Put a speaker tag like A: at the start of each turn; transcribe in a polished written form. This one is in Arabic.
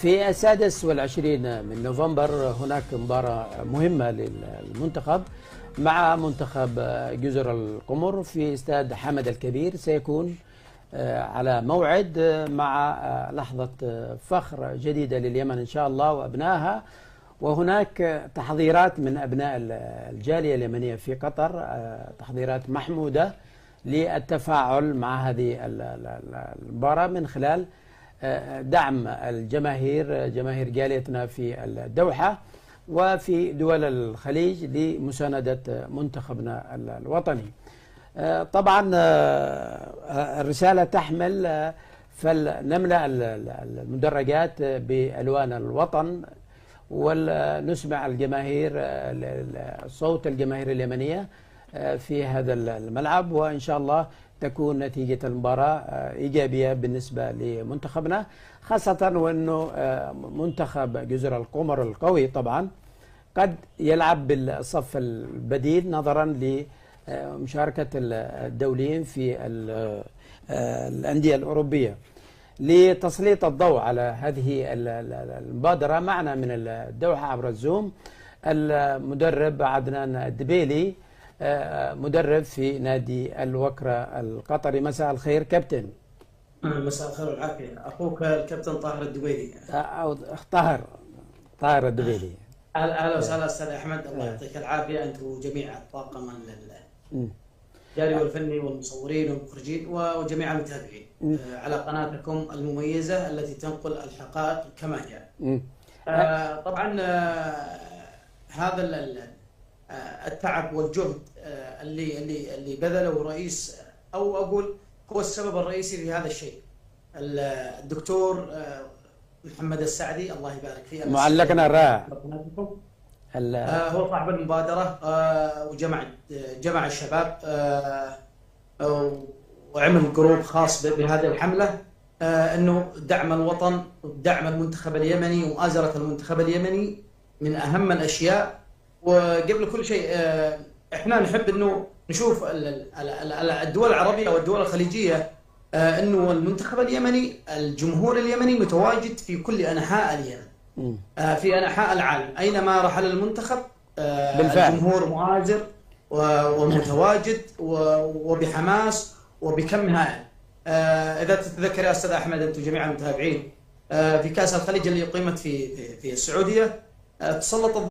A: في 26 من نوفمبر هناك مباراة مهمة للمنتخب مع منتخب جزر القمر في استاد حمد الكبير. سيكون على موعد مع لحظة فخر جديدة لليمن إن شاء الله وأبنائها. وهناك تحضيرات من أبناء الجالية اليمنية في قطر، تحضيرات محمودة للتفاعل مع هذه المباراة من خلال دعم الجماهير، جماهير جاليتنا في الدوحة وفي دول الخليج لمساندة منتخبنا الوطني. طبعا الرسالة تحمل فلنملأ المدرجات بألوان الوطن ونسمع الجماهير صوت الجماهير اليمنية في هذا الملعب، وإن شاء الله تكون نتيجة المباراة إيجابية بالنسبة لمنتخبنا، خاصة وأنه منتخب جزر القمر القوي طبعا قد يلعب بالصف البديل نظرا لمشاركة الدوليين في الأندية الأوروبية. لتسليط الضوء على هذه المبادرة معنا من الدوحة عبر الزوم المدرب عدنان الدبيلي، مدرب في نادي الوكرة القطري. مساء الخير كابتن.
B: مساء الخير والعافية، أخوك الكابتن طاهر الدبيلي.
A: أو طاهر الدبيلي.
B: أهلا وسهلا أستاذ أحمد، الله يعطيك العافية أنت وجميع الطاقم الإداري والفني والمصورين والمخرجين وجميع المتابعين على قناتكم المميزة التي تنقل الحقائق كما هي. طبعا هذا التعب والجهد اللي بذله الرئيس، او اقول هو السبب الرئيسي في هذا الشيء، الدكتور محمد السعدي الله يبارك فيه،
A: معلقنا الرائع،
B: هو صاحب المبادره وجمع الشباب وعمل جروب خاص بهذه الحمله، انه دعم الوطن ودعم المنتخب اليمني ومؤازره المنتخب اليمني من اهم الاشياء. وقبل كل شيء احنا نحب انه نشوف الدول العربيه والدول الخليجيه انه المنتخب اليمني، الجمهور اليمني متواجد في كل انحاء اليمن، في انحاء العالم، اينما رحل المنتخب الجمهور مؤازر ومتواجد وبحماس وبكم هائل. اذا تتذكر يا استاذ احمد انتم جميع المتابعين في كاس الخليج اللي اقيمت في السعوديه، تسلط